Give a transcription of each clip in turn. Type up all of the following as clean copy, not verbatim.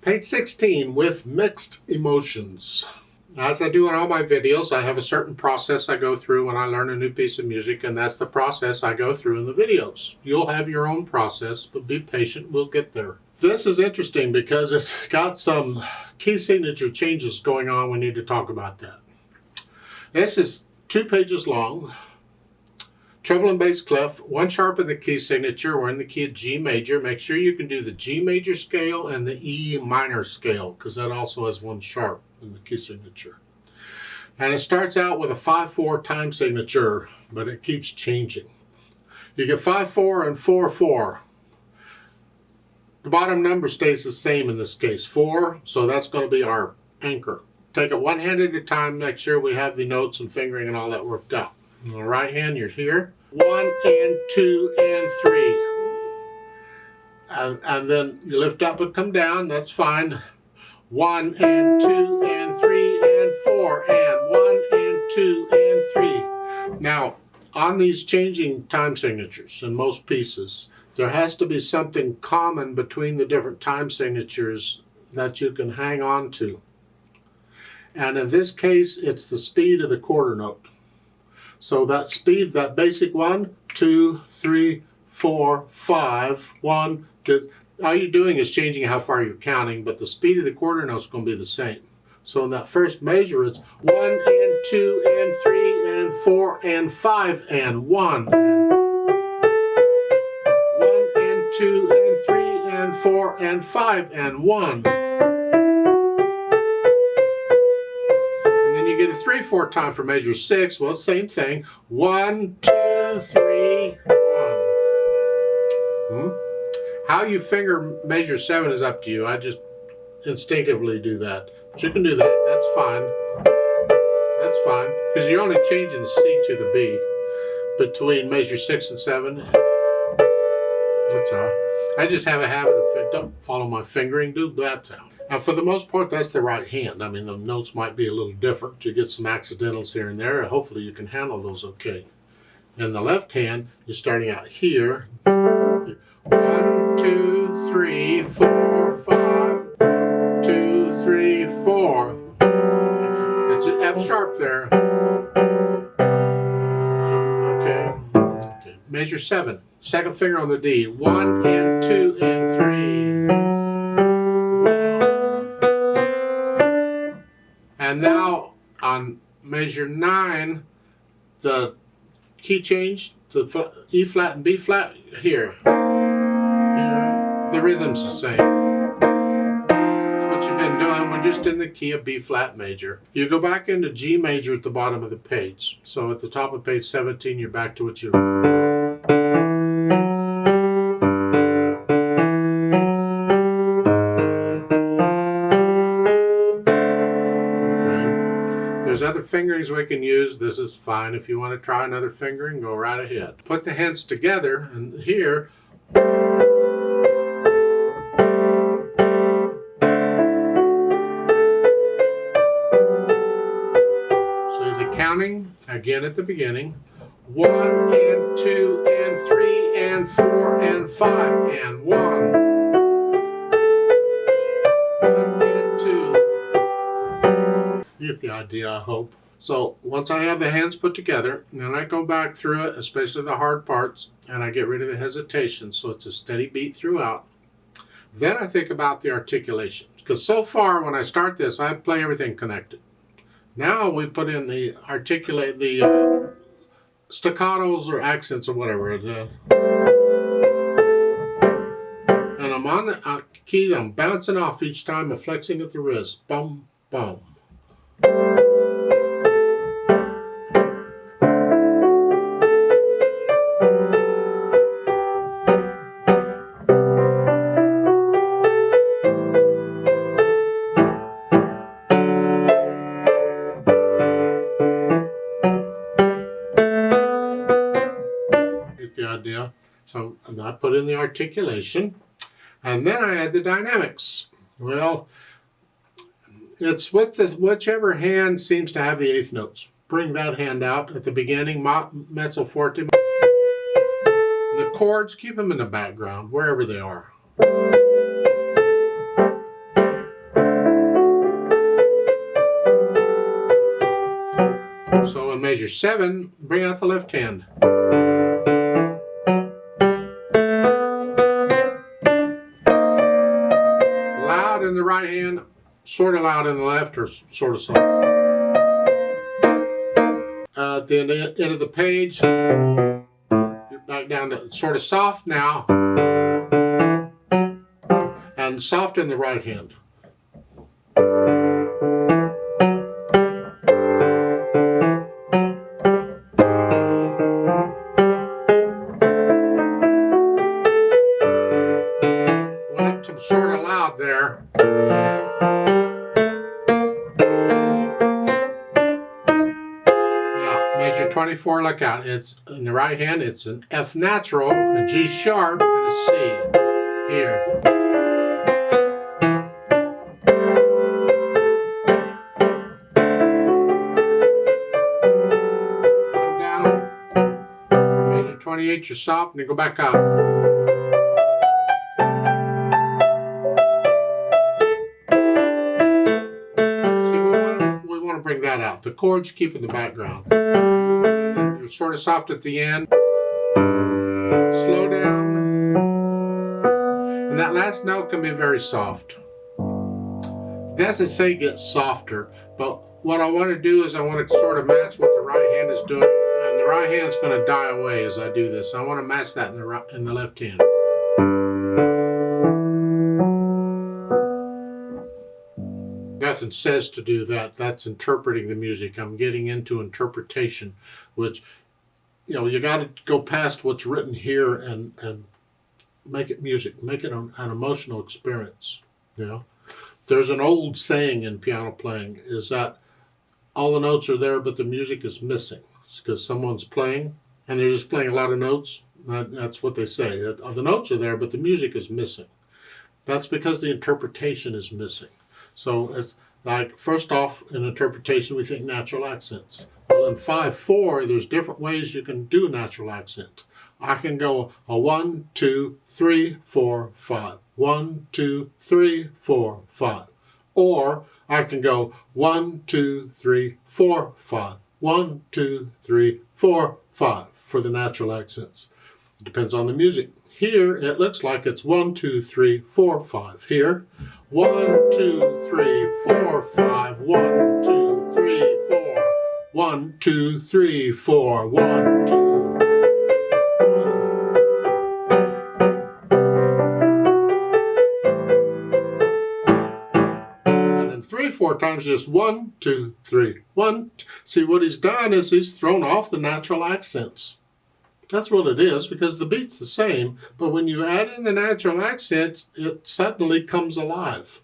Page 16, with mixed emotions. As I do in all my videos, I have a certain process I go through when I learn a new piece of music, and that's the process I go through in the videos. You'll have your own process, but be patient, we'll get there. This is interesting because it's got some key signature changes going on. We need to talk about that. This is 2 pages long. Treble and bass clef, 1 sharp in the key signature. We're in the key of G major. Make sure you can do the G major scale and the E minor scale, because that also has 1 sharp in the key signature. And it starts out with a 5/4 time signature, but it keeps changing. You get 5/4 and 4/4. The bottom number stays the same in this case, 4, so that's going to be our anchor. Take it 1 hand at a time, make sure we have the notes and fingering and all that worked out. On the right hand, you're here. 1 and 2 and 3. And then you lift up and come down, that's fine. 1 and 2 and 3 and 4 and 1 and 2 and 3. Now, on these changing time signatures in most pieces, there has to be something common between the different time signatures that you can hang on to. And in this case, it's the speed of the quarter note. So that speed, that basic 1, 2, 3, 4, 5, 1, 2, all you're doing is changing how far you're counting, but the speed of the quarter note is going to be the same. So in that first measure, it's 1 and 2 and 3 and 4 and 5 and 1. 1 and 2 and 3 and 4 and 5 and 1. You get a 3/4 time for measure 6. Well, same thing. 1, 2, 3, 1. How you finger measure 7 is up to you. I just instinctively do that. But you can do that. That's fine. That's fine. Because you're only changing the C to the B between measure 6 and 7. That's all. I just have a habit of, don't follow my fingering, do that sound. Now, for the most part, that's the right hand. I mean, the notes might be a little different. You get some accidentals here and there, and hopefully you can handle those okay. In the left hand, you're starting out here. 1, 2, 3, 4, 5. 1, 2, 3, 4. It's an F sharp there. Okay. Measure 7. Second finger on the D. 1 and 2 and 3. And now on measure 9, the key change, the E flat and B flat, here. The rhythm's the same. That's what you've been doing. We're just in the key of B flat major. You go back into G major at the bottom of the page. So at the top of page 17, you're back to what you There's other fingerings we can use. This is fine. If you want to try another fingering, go right ahead. Put the hands together, and here, so the counting, again at the beginning, 1 and 2 and 3 and 4 and 5 and 1. 1 and 2. You get the idea, I hope. So once I have the hands put together, then I go back through it, especially the hard parts, and I get rid of the hesitation, so it's a steady beat throughout. Then I think about the articulation, because so far when I start this, I play everything connected. Now we put in the staccatos or accents or whatever. And I'm on the key, I'm bouncing off each time and flexing at the wrist. Bum, bum. Get the idea? So I put in the articulation, and then I add the dynamics. Well, it's with this, whichever hand seems to have the eighth notes. Bring that hand out at the beginning, mezzo forte. The chords, keep them in the background, wherever they are. On measure 7, bring out the left hand. Loud in the right hand, sort of loud in the left, or sort of soft. At the end of the page, you're back down to sort of soft now, and soft in the right hand. Went up to sort of loud there. Measure 24, look out. It's in the right hand, it's an F natural, a G sharp, and a C. Here. Come down. Measure 28, you're soft, and you go back up. See, we want to bring that out. The chords you keep in the background. You're sort of soft at the end. Slow down. And that last note can be very soft. It doesn't say get softer, but what I want to do is I want to sort of match what the right hand is doing. And the right hand's going to die away as I do this. I want to match that in the left hand. Nothing says to do that. That's interpreting the music. I'm getting into interpretation, which, you know, you got to go past what's written here and make it music, make it an emotional experience. You know, there's an old saying in piano playing is that all the notes are there, but the music is missing. It's because someone's playing and they're just playing a lot of notes. That's what they say. The notes are there, but the music is missing. That's because the interpretation is missing. So it's like, first off, in interpretation, we think natural accents. Well, in 5/4, there's different ways you can do natural accent. I can go a 1, 2, 3, 4, 5. 1, 2, 3, 4, 5. Or I can go 1, 2, 3, 4, 5. 1, 2, 3, 4, 5 for the natural accents. It depends on the music. Here, it looks like it's 1, 2, 3, 4, 5. Here, 1, 2, 3, 4, 5. 1, 2, 3, 4. 1, 2, 3, 4. 1, 2. And then 3, 4 times just 1, 2, 3. 1. See, what he's done is he's thrown off the natural accents. That's what it is, because the beat's the same, but when you add in the natural accents, it suddenly comes alive.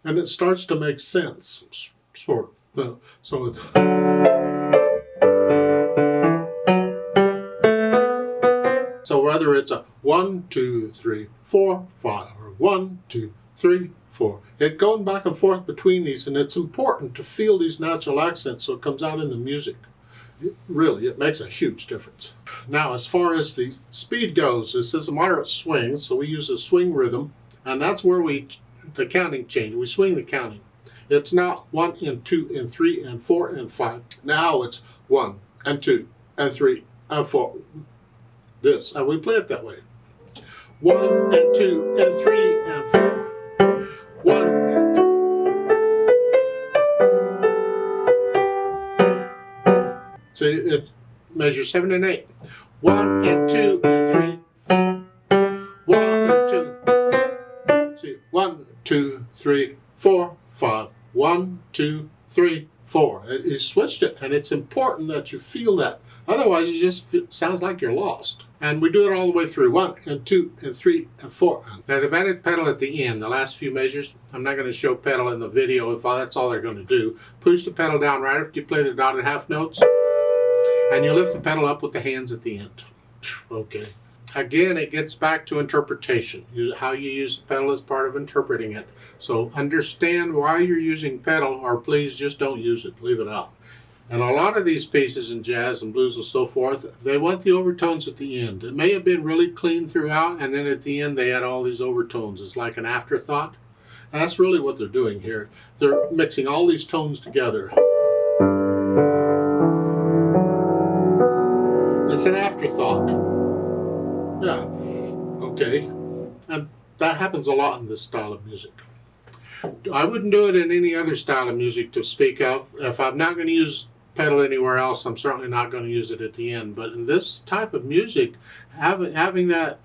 And it starts to make sense, sort of. So it's... So whether it's a 1, 2, 3, 4, 5, or 1, 2, 3, 4, it's going back and forth between these, and it's important to feel these natural accents so it comes out in the music. It makes a huge difference. Now, as far as the speed goes, this is a moderate swing, so we use a swing rhythm, and that's where the counting change. We swing the counting. It's not 1 and 2 and 3 and 4 and 5. Now it's 1 and 2 and 3 and 4. This, and we play it that way. 1 and 2 and 3 and 4. 1 and 2. So it's measure 7 and 8. 1 and 2 and 3. 1 and 2. See, 1, 2, 3, 4, 5. 1, 2, 3, 4. You switched it, and it's important that you feel that. Otherwise, it sounds like you're lost. And we do it all the way through. 1 and 2 and 3 and 4. Now, they've added pedal at the end, the last few measures. I'm not going to show pedal in the video if that's all they're going to do. Push the pedal down right after you play the dotted half notes. And you lift the pedal up with the hands at the end. Okay. Again, it gets back to interpretation. How you use the pedal is part of interpreting it. So understand why you're using pedal, or please just don't use it. Leave it out. And a lot of these pieces in jazz and blues and so forth, they want the overtones at the end. It may have been really clean throughout, and then at the end they add all these overtones. It's like an afterthought. And that's really what they're doing here. They're mixing all these tones together. that happens a lot in this style of music. I wouldn't do it in any other style of music to speak of. If I'm not going to use pedal anywhere else, I'm certainly not going to use it at the end. But in this type of music, having that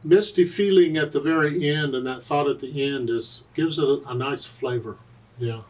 misty feeling at the very end and that thought at the end gives it a nice flavor. Yeah.